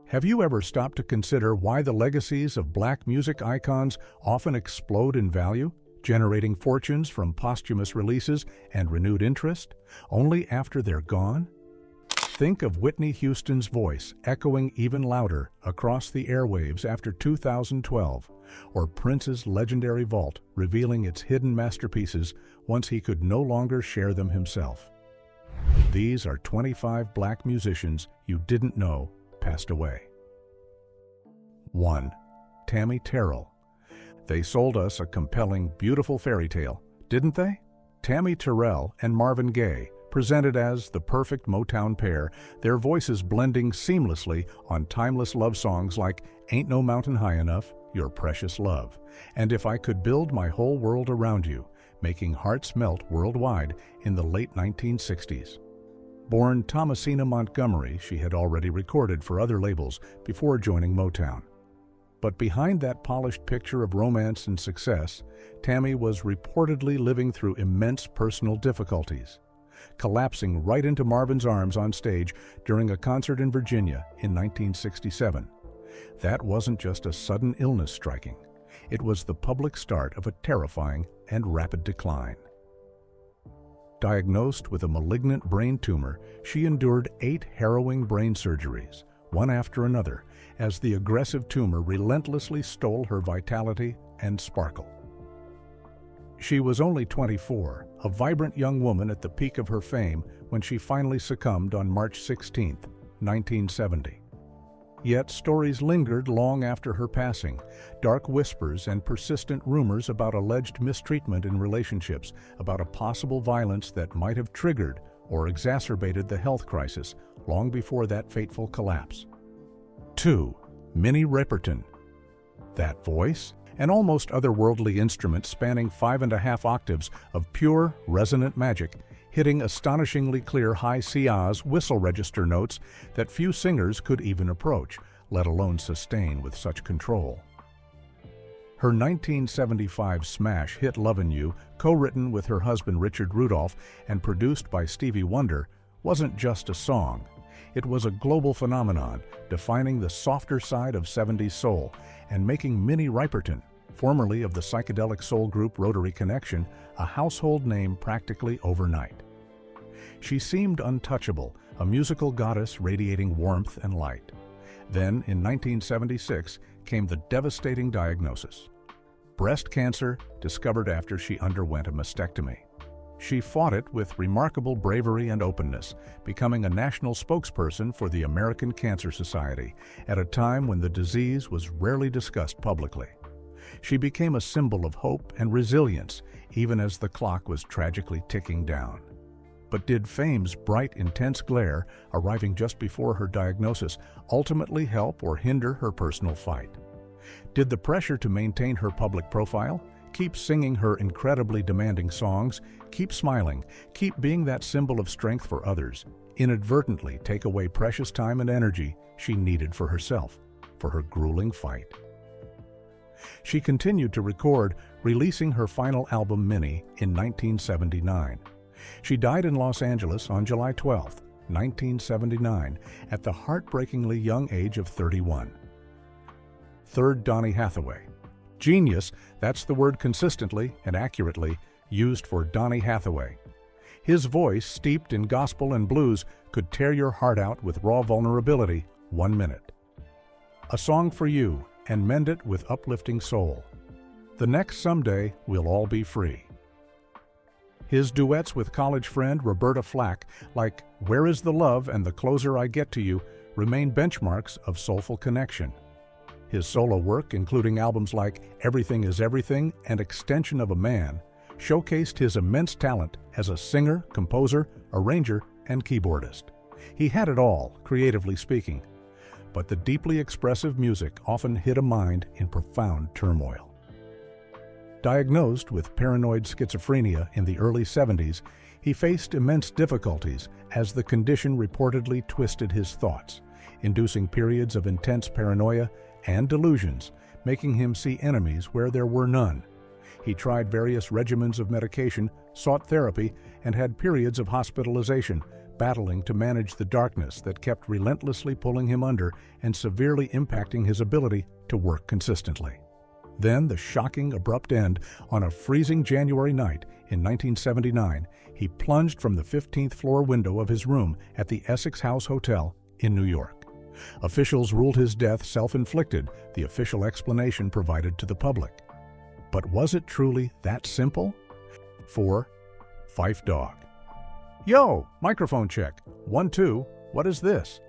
Have you ever stopped to consider why the legacies of black music icons often explode in value, generating fortunes from posthumous releases and renewed interest, only after they're gone? Think of Whitney Houston's voice echoing even louder across the airwaves after 2012, or Prince's legendary vault revealing its hidden masterpieces once he could no longer share them himself. These are 25 black musicians you didn't know passed away. 1. Tammy Terrell. They sold us a compelling, beautiful fairy tale, didn't they? Tammy Terrell and Marvin Gaye, presented as the perfect Motown pair, their voices blending seamlessly on timeless love songs like Ain't No Mountain High Enough, Your Precious Love, and If I Could Build My Whole World Around You, making hearts melt worldwide in the late 1960s. Born Thomasina Montgomery, she had already recorded for other labels before joining Motown. But behind that polished picture of romance and success, Tammy was reportedly living through immense personal difficulties, collapsing right into Marvin's arms on stage during a concert in Virginia in 1967. That wasn't just a sudden illness striking. It was the public start of a terrifying and rapid decline. Diagnosed with a malignant brain tumor, she endured 8 harrowing brain surgeries, one after another, as the aggressive tumor relentlessly stole her vitality and sparkle. She was only 24, a vibrant young woman at the peak of her fame when she finally succumbed on March 16, 1970. Yet stories lingered long after her passing, dark whispers and persistent rumors about alleged mistreatment in relationships, about a possible violence that might have triggered or exacerbated the health crisis long before that fateful collapse. 2. Minnie Riperton. That voice, an almost otherworldly instrument spanning 5.5 octaves of pure, resonant magic, hitting astonishingly clear high Ciaz whistle register notes that few singers could even approach, let alone sustain with such control. Her 1975 smash hit Lovin' You, co-written with her husband Richard Rudolph and produced by Stevie Wonder, wasn't just a song. It was a global phenomenon, defining the softer side of 70s soul and making Minnie Riperton, formerly of the psychedelic soul group Rotary Connection, a household name practically overnight. She seemed untouchable, a musical goddess radiating warmth and light. Then, in 1976, came the devastating diagnosis: breast cancer, discovered after she underwent a mastectomy. She fought it with remarkable bravery and openness, becoming a national spokesperson for the American Cancer Society at a time when the disease was rarely discussed publicly. She became a symbol of hope and resilience, even as the clock was tragically ticking down. But did fame's bright, intense glare, arriving just before her diagnosis, ultimately help or hinder her personal fight? Did the pressure to maintain her public profile, keep singing her incredibly demanding songs, keep smiling, keep being that symbol of strength for others, inadvertently take away precious time and energy she needed for herself, for her grueling fight? She continued to record, releasing her final album, Minnie, in 1979. She died in Los Angeles on July 12, 1979, at the heartbreakingly young age of 31. 3rd, Donny Hathaway. Genius, that's the word consistently and accurately used for Donny Hathaway. His voice, steeped in gospel and blues, could tear your heart out with raw vulnerability 1 minute. A Song for You, and mend it with uplifting soul. The next Someday We'll All Be Free. His duets with college friend Roberta Flack, like Where Is the Love and The Closer I Get to You, remain benchmarks of soulful connection. His solo work, including albums like Everything is Everything and Extension of a Man, showcased his immense talent as a singer, composer, arranger, and keyboardist. He had it all, creatively speaking, but the deeply expressive music often hid a mind in profound turmoil. Diagnosed with paranoid schizophrenia in the early 70s, he faced immense difficulties as the condition reportedly twisted his thoughts, inducing periods of intense paranoia and delusions, making him see enemies where there were none. He tried various regimens of medication, sought therapy, and had periods of hospitalization, battling to manage the darkness that kept relentlessly pulling him under and severely impacting his ability to work consistently. Then the shocking, abrupt end. On a freezing January night in 1979, he plunged from the 15th floor window of his room at the Essex House Hotel in New York. Officials ruled his death self-inflicted, the official explanation provided to the public. But was it truly that simple? 4. Phife Dawg. Yo, microphone check. 1, 2, what is this?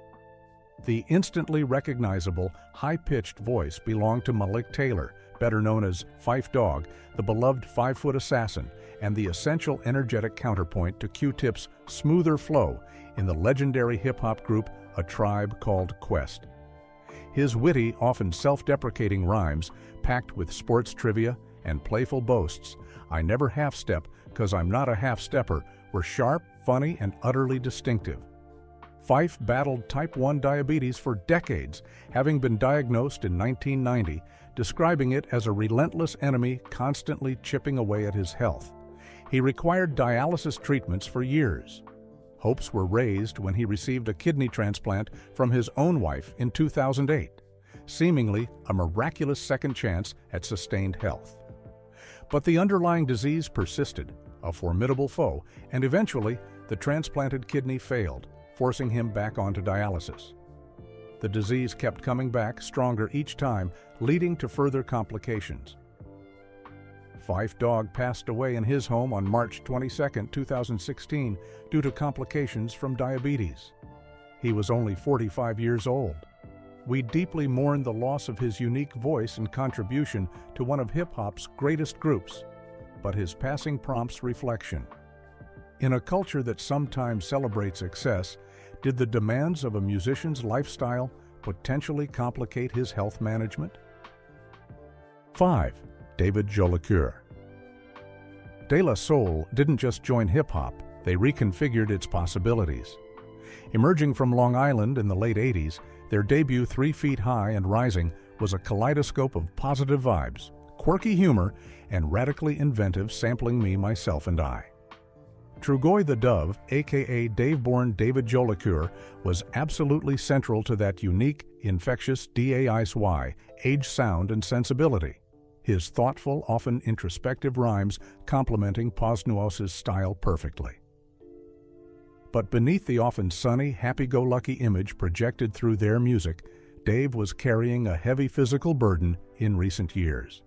The instantly recognizable, high-pitched voice belonged to Malik Taylor, better known as Phife Dawg, the beloved 5-foot assassin, and the essential energetic counterpoint to Q-Tip's smoother flow in the legendary hip-hop group A Tribe Called Quest. His witty, often self-deprecating rhymes, packed with sports trivia and playful boasts, "I never half-step 'cause I'm not a half-stepper," were sharp, funny, and utterly distinctive. Phife battled type 1 diabetes for decades, having been diagnosed in 1990, describing it as a relentless enemy constantly chipping away at his health. He required dialysis treatments for years. Hopes were raised when he received a kidney transplant from his own wife in 2008, seemingly a miraculous second chance at sustained health. But the underlying disease persisted, a formidable foe, and eventually the transplanted kidney failed, forcing him back onto dialysis. The disease kept coming back stronger each time, leading to further complications. Phife Dawg passed away in his home on March 22, 2016, due to complications from diabetes. He was only 45 years old. We deeply mourn the loss of his unique voice and contribution to one of hip-hop's greatest groups, but his passing prompts reflection. In a culture that sometimes celebrates excess, did the demands of a musician's lifestyle potentially complicate his health management? 5. David Jolicoeur. De La Soul didn't just join hip-hop, they reconfigured its possibilities. Emerging from Long Island in the late 80s, their debut 3 Feet High and Rising was a kaleidoscope of positive vibes, quirky humor, and radically inventive sampling Me, Myself, and I. Trugoy the Dove, aka Dave-born David Jolicoeur, was absolutely central to that unique, infectious DAISY, age, sound, and sensibility. His thoughtful, often introspective rhymes complementing Posnuos's style perfectly. But beneath the often sunny, happy-go-lucky image projected through their music, Dave was carrying a heavy physical burden in recent years.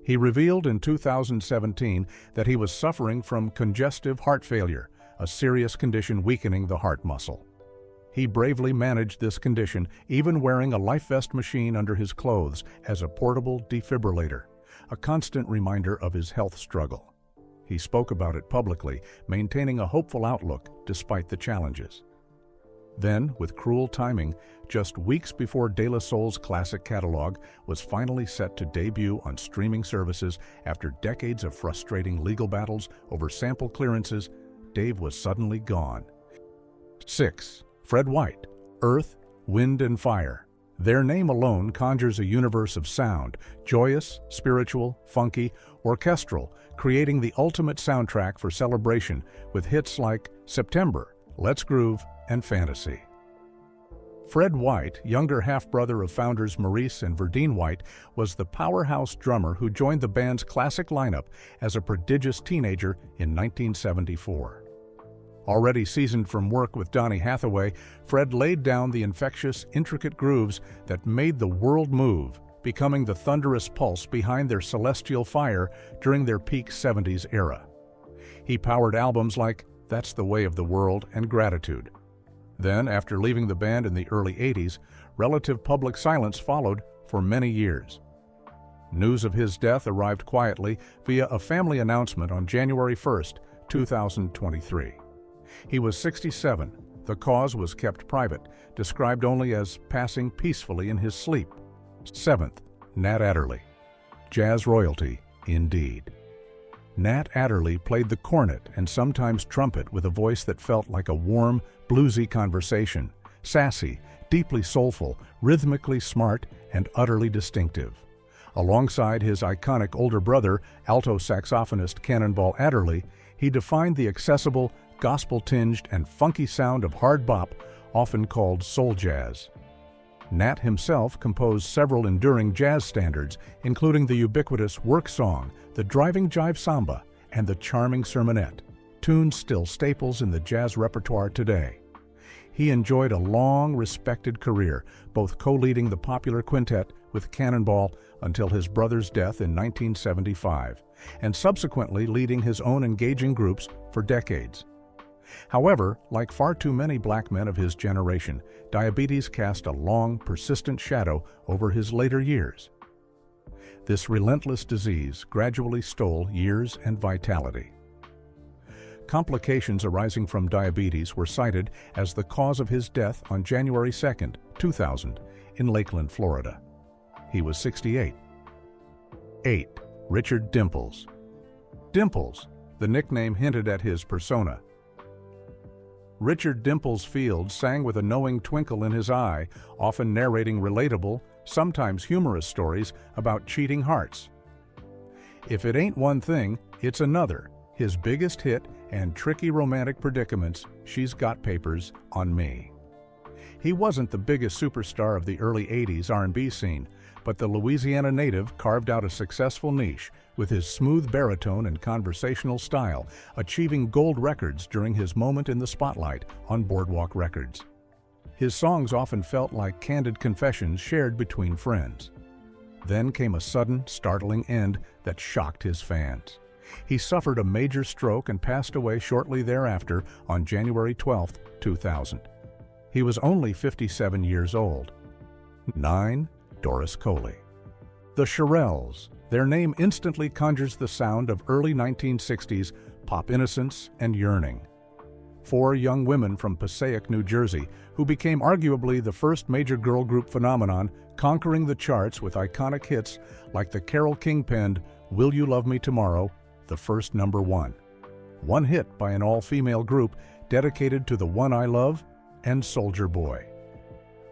He revealed in 2017 that he was suffering from congestive heart failure, a serious condition weakening the heart muscle. He bravely managed this condition, even wearing a LifeVest machine under his clothes as a portable defibrillator, a constant reminder of his health struggle. He spoke about it publicly, maintaining a hopeful outlook despite the challenges. Then, with cruel timing, just weeks before De La Soul's classic catalog was finally set to debut on streaming services after decades of frustrating legal battles over sample clearances, Dave was suddenly gone. 6. Fred White, Earth, Wind, and Fire. Their name alone conjures a universe of sound, joyous, spiritual, funky, orchestral, creating the ultimate soundtrack for celebration with hits like September, Let's Groove, and Fantasy. Fred White, younger half-brother of founders Maurice and Verdine White, was the powerhouse drummer who joined the band's classic lineup as a prodigious teenager in 1974. Already seasoned from work with Donny Hathaway, Fred laid down the infectious, intricate grooves that made the world move, becoming the thunderous pulse behind their celestial fire during their peak 70s era. He powered albums like That's the Way of the World and Gratitude. Then, after leaving the band in the early 80s, relative public silence followed for many years. News of his death arrived quietly via a family announcement on January 1, 2023. He was 67. The cause was kept private, described only as passing peacefully in his sleep. 7th, Nat Adderley. Jazz royalty, indeed. Nat Adderley played the cornet and sometimes trumpet with a voice that felt like a warm, bluesy conversation, sassy, deeply soulful, rhythmically smart, and utterly distinctive. Alongside his iconic older brother, alto saxophonist Cannonball Adderley, he defined the accessible, gospel-tinged and funky sound of hard bop, often called soul jazz. Nat himself composed several enduring jazz standards, including the ubiquitous Work Song, the Driving Jive Samba, and the charming Sermonette, tunes still staples in the jazz repertoire today. He enjoyed a long, respected career, both co-leading the popular quintet with Cannonball until his brother's death in 1975, and subsequently leading his own engaging groups for decades. However, like far too many black men of his generation, diabetes cast a long, persistent shadow over his later years. This relentless disease gradually stole years and vitality. Complications arising from diabetes were cited as the cause of his death on January 2, 2000, in Lakeland, Florida. He was 68. 8. Richard Dimples. Dimples, the nickname hinted at his persona. Richard Dimples Fields sang with a knowing twinkle in his eye, often narrating relatable, sometimes humorous stories about cheating hearts. If it ain't one thing, it's another. His biggest hit and tricky romantic predicaments, She's Got Papers on Me. He wasn't the biggest superstar of the early 80s R&B scene, but the Louisiana native carved out a successful niche with his smooth baritone and conversational style, achieving gold records during his moment in the spotlight on Boardwalk Records. His songs often felt like candid confessions shared between friends. Then came a sudden, startling end that shocked his fans. He suffered a major stroke and passed away shortly thereafter on January 12, 2000. He was only 57 years old. 9. Doris Coley. The Shirelles. Their name instantly conjures the sound of early 1960s pop innocence and yearning. 4 young women from Passaic, New Jersey, who became arguably the first major girl group phenomenon, conquering the charts with iconic hits like the Carole King-penned Will You Love Me Tomorrow, the first #1. One hit by an all-female group dedicated to the one I love and Soldier Boy.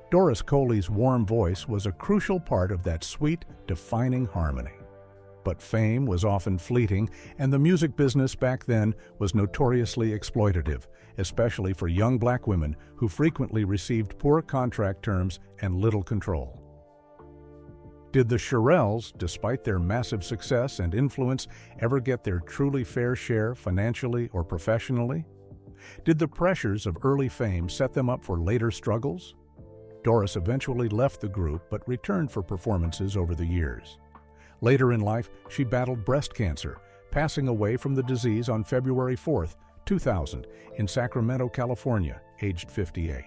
Doris Coley's warm voice was a crucial part of that sweet, defining harmony. But fame was often fleeting, and the music business back then was notoriously exploitative, especially for young black women who frequently received poor contract terms and little control. Did the Shirelles, despite their massive success and influence, ever get their truly fair share financially or professionally? Did the pressures of early fame set them up for later struggles? Doris eventually left the group but returned for performances over the years. Later in life, she battled breast cancer, passing away from the disease on February 4, 2000, in Sacramento, California, aged 58.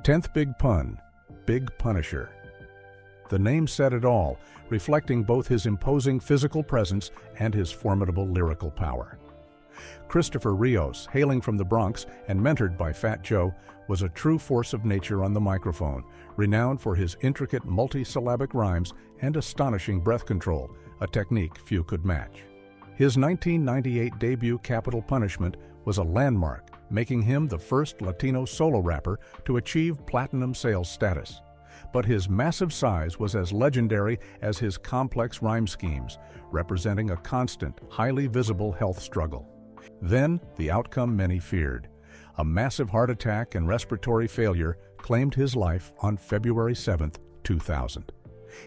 10th Big Pun, Big Punisher. The name said it all, reflecting both his imposing physical presence and his formidable lyrical power. Christopher Rios, hailing from the Bronx and mentored by Fat Joe, was a true force of nature on the microphone, renowned for his intricate multi-syllabic rhymes and astonishing breath control, a technique few could match. His 1998 debut Capital Punishment was a landmark, making him the first Latino solo rapper to achieve platinum sales status. But his massive size was as legendary as his complex rhyme schemes, representing a constant, highly visible health struggle. Then, the outcome many feared. A massive heart attack and respiratory failure claimed his life on February 7, 2000.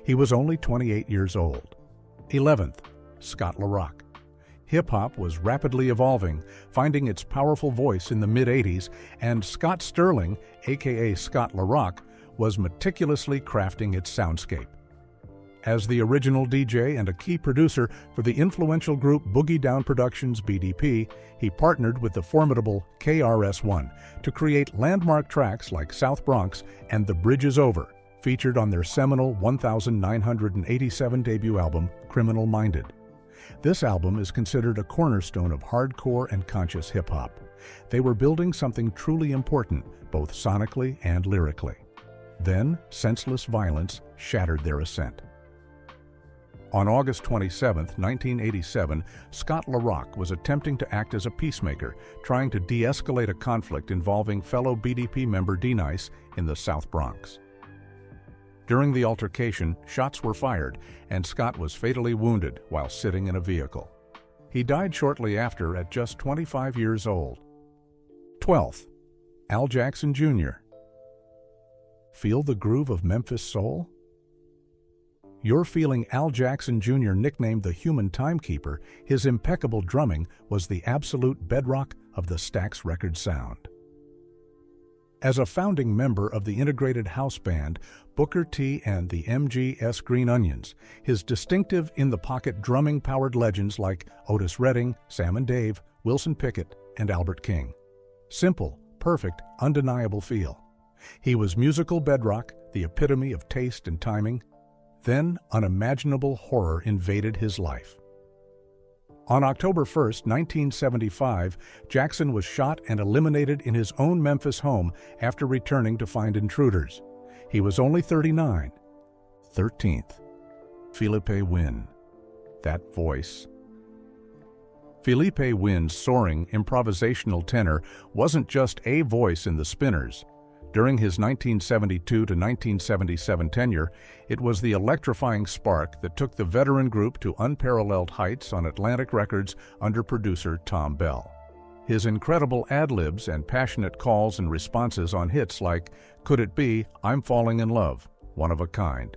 He was only 28 years old. 11th, Scott LaRock. Hip-hop was rapidly evolving, finding its powerful voice in the mid-'80s, and Scott Sterling, aka Scott LaRock, was meticulously crafting its soundscape. As the original DJ and a key producer for the influential group Boogie Down Productions BDP, he partnered with the formidable KRS-One to create landmark tracks like South Bronx and The Bridge Is Over, featured on their seminal 1987 debut album, Criminal Minded. This album is considered a cornerstone of hardcore and conscious hip-hop. They were building something truly important, both sonically and lyrically. Then, senseless violence shattered their ascent. On August 27, 1987, Scott LaRock was attempting to act as a peacemaker, trying to de-escalate a conflict involving fellow BDP member D-Nice in the South Bronx. During the altercation, shots were fired, and Scott was fatally wounded while sitting in a vehicle. He died shortly after at just 25 years old. 12th, Al Jackson Jr. Feel the groove of Memphis soul? You're feeling Al Jackson Jr., nicknamed the Human Timekeeper. His impeccable drumming was the absolute bedrock of the Stax Records sound. As a founding member of the integrated house band Booker T and the MGS Green Onions, his distinctive in-the-pocket drumming powered legends like Otis Redding, Sam and Dave, Wilson Pickett, and Albert King. Simple, perfect, undeniable feel. He was musical bedrock, the epitome of taste and timing. Then unimaginable horror invaded his life. On October 1, 1975, Jackson was shot and eliminated in his own Memphis home after returning to find intruders. He was only 39. 13th, Philippe Wynne. That voice. Philippe Wynne's soaring, improvisational tenor wasn't just a voice in the Spinners. During his 1972 to 1977 tenure, it was the electrifying spark that took the veteran group to unparalleled heights on Atlantic Records under producer Tom Bell. His incredible ad-libs and passionate calls and responses on hits like Could It Be, I'm Falling in Love, One of a Kind,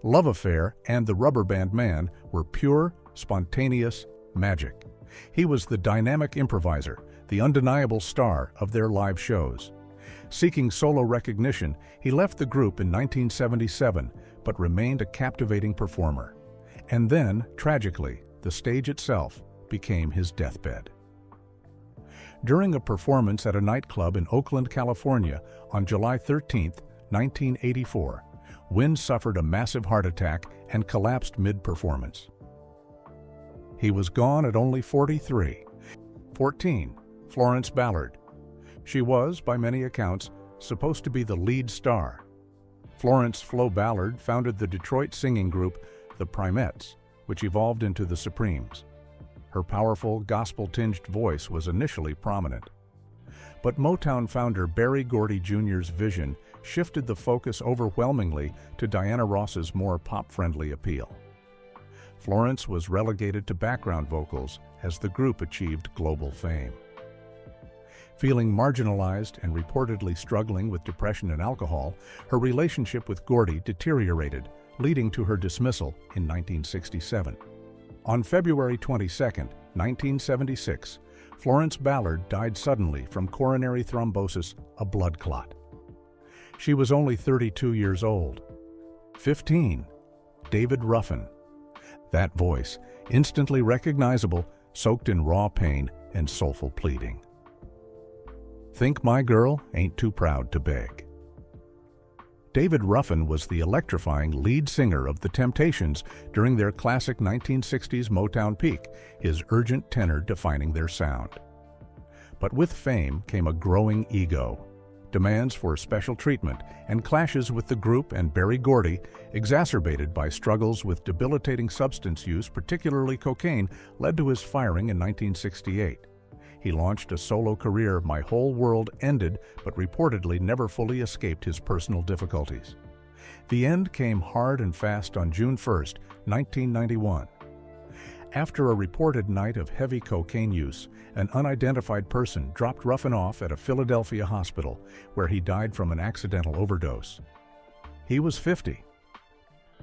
Love Affair, and The Rubber Band Man were pure, spontaneous magic. He was the dynamic improviser, the undeniable star of their live shows. Seeking solo recognition, he left the group in 1977, but remained a captivating performer. And then, tragically, the stage itself became his deathbed. During a performance at a nightclub in Oakland, California, on July 13, 1984, Wynne suffered a massive heart attack and collapsed mid-performance. He was gone at only 43. 14. Florence Ballard. She was, by many accounts, supposed to be the lead star. Florence Flo Ballard founded the Detroit singing group The Primettes, which evolved into the Supremes. Her powerful, gospel-tinged voice was initially prominent. But Motown founder Berry Gordy Jr.'s vision shifted the focus overwhelmingly to Diana Ross's more pop-friendly appeal. Florence was relegated to background vocals as the group achieved global fame. Feeling marginalized and reportedly struggling with depression and alcohol, her relationship with Gordy deteriorated, leading to her dismissal in 1967. On February 22, 1976, Florence Ballard died suddenly from coronary thrombosis, a blood clot. She was only 32 years old. 15. David Ruffin. That voice, instantly recognizable, soaked in raw pain and soulful pleading. Think my girl ain't too proud to beg. David Ruffin was the electrifying lead singer of The Temptations during their classic 1960s Motown peak, his urgent tenor defining their sound. But with fame came a growing ego. Demands for special treatment and clashes with the group and Berry Gordy, exacerbated by struggles with debilitating substance use, particularly cocaine, led to his firing in 1968. He launched a solo career My Whole World Ended, but reportedly never fully escaped his personal difficulties. The end came hard and fast on June 1, 1991. After a reported night of heavy cocaine use, an unidentified person dropped Ruffin off at a Philadelphia hospital, where he died from an accidental overdose. He was 50.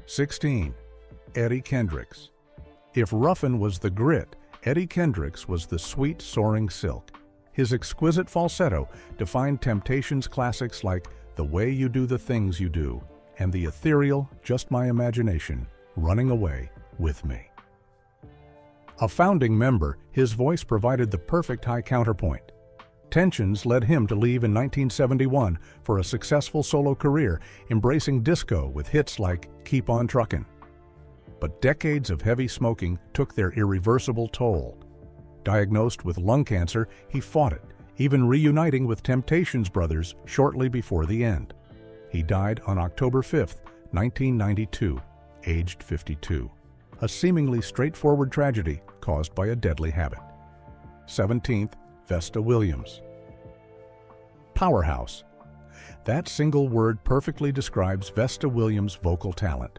16. Eddie Kendricks. If Ruffin was the grit, Eddie Kendricks was the sweet, soaring silk. His exquisite falsetto defined Temptations classics like The Way You Do the Things You Do and the ethereal Just My Imagination, Running Away with Me. A founding member, his voice provided the perfect high counterpoint. Tensions led him to leave in 1971 for a successful solo career, embracing disco with hits like Keep On Truckin'. But decades of heavy smoking took their irreversible toll. Diagnosed with lung cancer, he fought it, even reuniting with Temptations brothers shortly before the end. He died on October 5, 1992, aged 52. A seemingly straightforward tragedy caused by a deadly habit. 17th, Vesta Williams. Powerhouse. That single word perfectly describes Vesta Williams' vocal talent.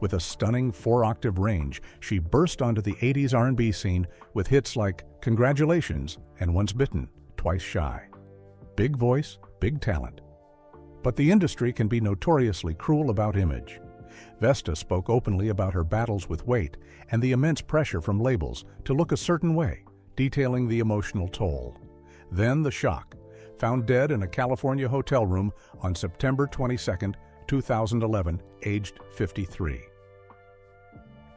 With a stunning 4-octave range, she burst onto the 80s R&B scene with hits like Congratulations and Once Bitten, Twice Shy. Big voice, big talent. But the industry can be notoriously cruel about image. Vesta spoke openly about her battles with weight and the immense pressure from labels to look a certain way, detailing the emotional toll. Then the shock. Found dead in a California hotel room on September 22, 2011, aged 53.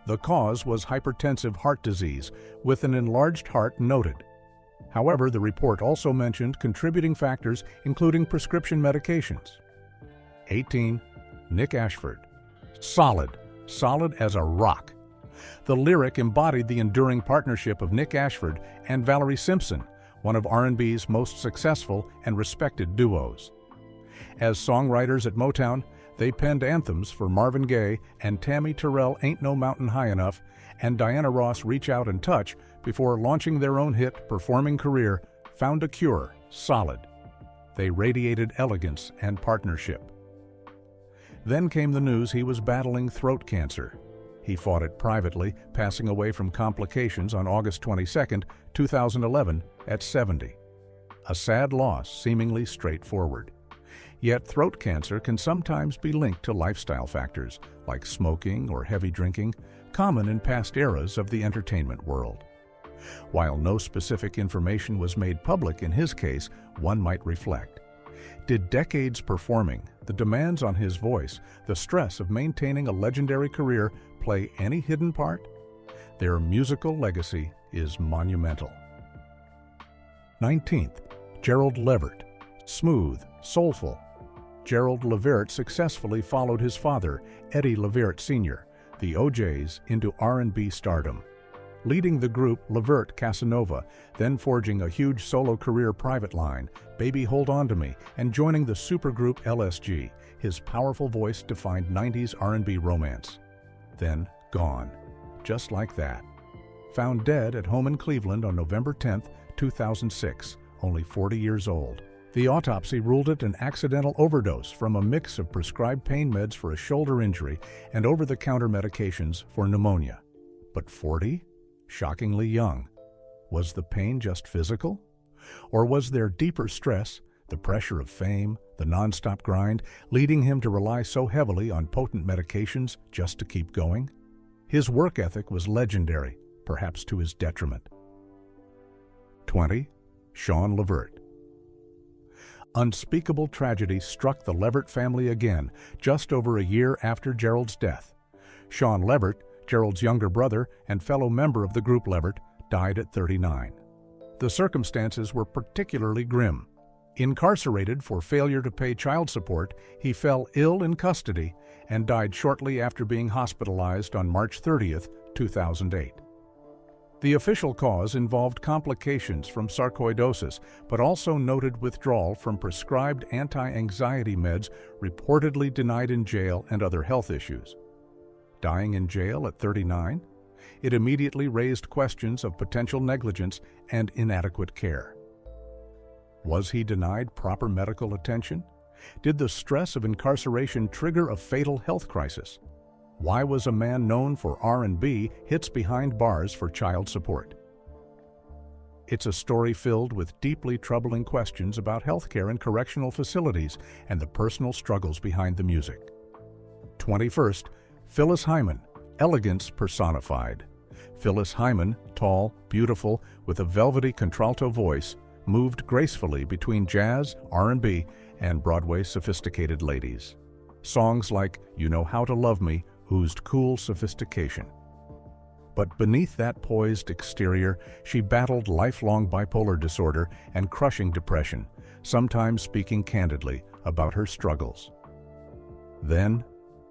The cause was hypertensive heart disease, with an enlarged heart noted. However, the report also mentioned contributing factors including prescription medications. 18. Nick Ashford. Solid as a rock. The lyric embodied the enduring partnership of Nick Ashford and Valerie Simpson, one of R&B's most successful and respected duos. As songwriters at Motown, they penned anthems for Marvin Gaye and Tammy Terrell Ain't No Mountain High Enough and Diana Ross Reach Out and Touch before launching their own hit performing career, Found a Cure, Solid. They radiated elegance and partnership. Then came the news he was battling throat cancer. He fought it privately, passing away from complications on August 22, 2011, at 70. A sad loss, seemingly straightforward. Yet throat cancer can sometimes be linked to lifestyle factors, like smoking or heavy drinking, common in past eras of the entertainment world. While no specific information was made public in his case, one might reflect. Did decades performing, the demands on his voice, the stress of maintaining a legendary career play any hidden part? Their musical legacy is monumental. 19th, Gerald Levert. Smooth, soulful. Gerald Levert successfully followed his father, Eddie Levert Sr., the O'Jays, into R&B stardom. Leading the group Levert Casanova, then forging a huge solo career Private Line, Baby Hold On To Me, and joining the supergroup LSG, his powerful voice defined 90s R&B romance. Then gone, just like that. Found dead at home in Cleveland on November 10, 2006, only 40 years old. The autopsy ruled it an accidental overdose from a mix of prescribed pain meds for a shoulder injury and over-the-counter medications for pneumonia. But 40? Shockingly young. Was the pain just physical? Or was there deeper stress, the pressure of fame, the nonstop grind, leading him to rely so heavily on potent medications just to keep going? His work ethic was legendary, perhaps to his detriment. 20. Shawn Levert. Unspeakable tragedy struck the Levert family again, just over a year after Gerald's death. Shawn Levert, Gerald's younger brother and fellow member of the group Levert, died at 39. The circumstances were particularly grim. Incarcerated for failure to pay child support, he fell ill in custody and died shortly after being hospitalized on March 30, 2008. The official cause involved complications from sarcoidosis, but also noted withdrawal from prescribed anti-anxiety meds reportedly denied in jail and other health issues. Dying in jail at 39? It immediately raised questions of potential negligence and inadequate care. Was he denied proper medical attention? Did the stress of incarceration trigger a fatal health crisis? Why was a man known for R&B hits behind bars for child support? It's a story filled with deeply troubling questions about healthcare in correctional facilities and the personal struggles behind the music. 21st, Phyllis Hyman, elegance personified. Phyllis Hyman, tall, beautiful, with a velvety contralto voice, moved gracefully between jazz, R&B, and Broadway's sophisticated ladies. Songs like You Know How to Love Me oozed cool sophistication. But beneath that poised exterior, she battled lifelong bipolar disorder and crushing depression, sometimes speaking candidly about her struggles. Then,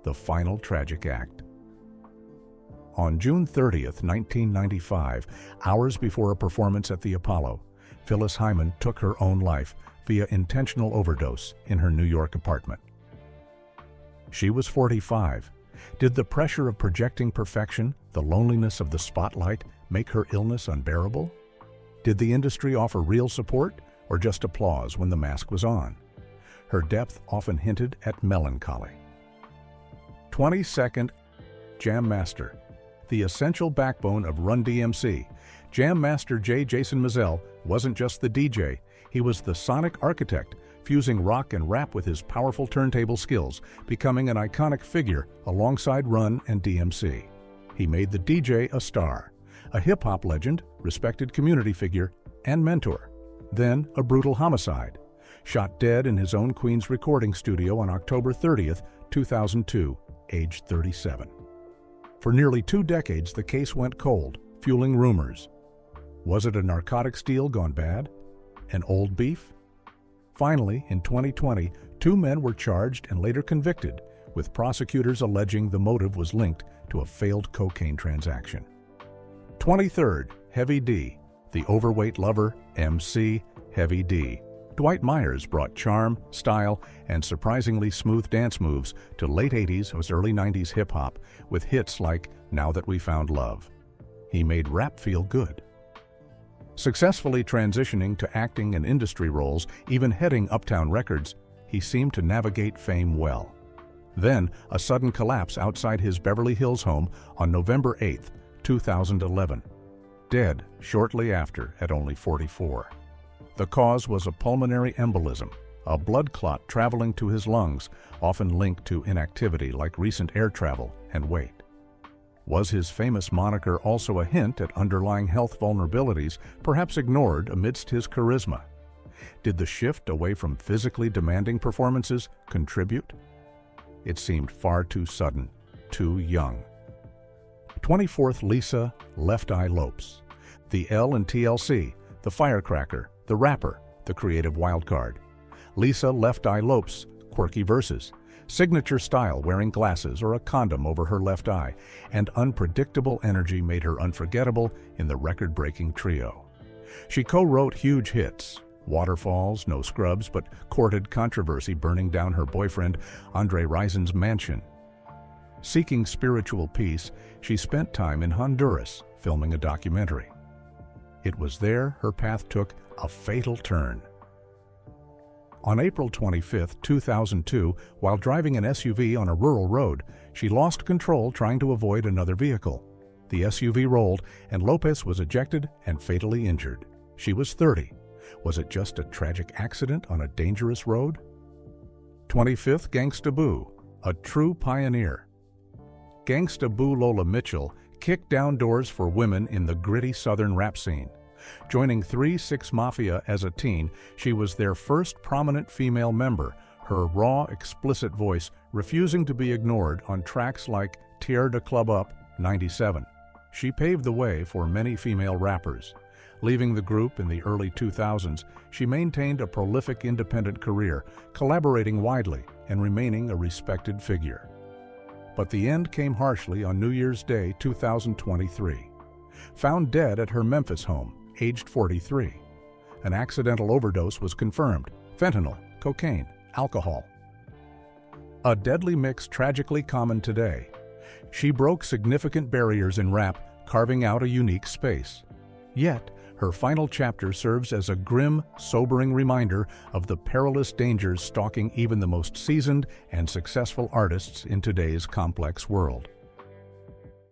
the final tragic act. On June 30, 1995, hours before a performance at the Apollo, Phyllis Hyman took her own life via intentional overdose in her New York apartment. She was 45. Did the pressure of projecting perfection, the loneliness of the spotlight, make her illness unbearable? Did the industry offer real support or just applause when the mask was on? Her depth often hinted at melancholy. 22nd, Jam Master. the essential backbone of Run DMC, Jam Master J. Jason Mizell wasn't just the DJ, he was the sonic architect, fusing rock and rap with his powerful turntable skills, becoming an iconic figure alongside Run and DMC. He made the DJ a star, a hip-hop legend, respected community figure, and mentor. Then a brutal homicide. Shot dead in his own Queens recording studio on October 30th, 2002, aged 37. For nearly 2 decades, the case went cold, fueling rumors. Was it a narcotics deal gone bad? An old beef? Finally, in 2020, 2 men were charged and later convicted, with prosecutors alleging the motive was linked to a failed cocaine transaction. 23rd, Heavy D, the overweight lover, MC Heavy D. Dwight Myers brought charm, style, and surprisingly smooth dance moves to late 80s or early 90s hip-hop with hits like Now That We Found Love. He made rap feel good. Successfully transitioning to acting and industry roles, even heading Uptown Records, he seemed to navigate fame well. Then, a sudden collapse outside his Beverly Hills home on November 8, 2011. Dead shortly after at only 44. The cause was a pulmonary embolism, a blood clot traveling to his lungs, often linked to inactivity like recent air travel and weight. Was his famous moniker also a hint at underlying health vulnerabilities, perhaps ignored amidst his charisma? Did the shift away from physically demanding performances contribute? It seemed far too sudden, too young. 24th, Lisa Left Eye Lopes. The L in TLC, the firecracker, the rapper, the creative wildcard. Lisa Left Eye Lopes, quirky verses, signature style wearing glasses or a condom over her left eye, and unpredictable energy made her unforgettable in the record-breaking trio. She co-wrote huge hits, Waterfalls, No Scrubs, but courted controversy burning down her boyfriend Andre Risen's mansion. Seeking spiritual peace, she spent time in Honduras filming a documentary. It was there her path took a fatal turn. On April 25, 2002, while driving an SUV on a rural road, she lost control trying to avoid another vehicle. The SUV rolled, and Lopez was ejected and fatally injured. She was 30. Was it just a tragic accident on a dangerous road? 25th, Gangsta Boo, a true pioneer. Gangsta Boo Lola Mitchell kicked down doors for women in the gritty southern rap scene. Joining 3 6 Mafia as a teen, she was their first prominent female member, her raw, explicit voice refusing to be ignored on tracks like Tear the Club Up, 97. She paved the way for many female rappers. Leaving the group in the early 2000s, she maintained a prolific independent career, collaborating widely and remaining a respected figure. But the end came harshly on New Year's Day 2023. Found dead at her Memphis home, aged 43. An accidental overdose was confirmed: fentanyl, cocaine, alcohol. A deadly mix tragically common today. She broke significant barriers in rap, carving out a unique space. Yet, her final chapter serves as a grim, sobering reminder of the perilous dangers stalking even the most seasoned and successful artists in today's complex world.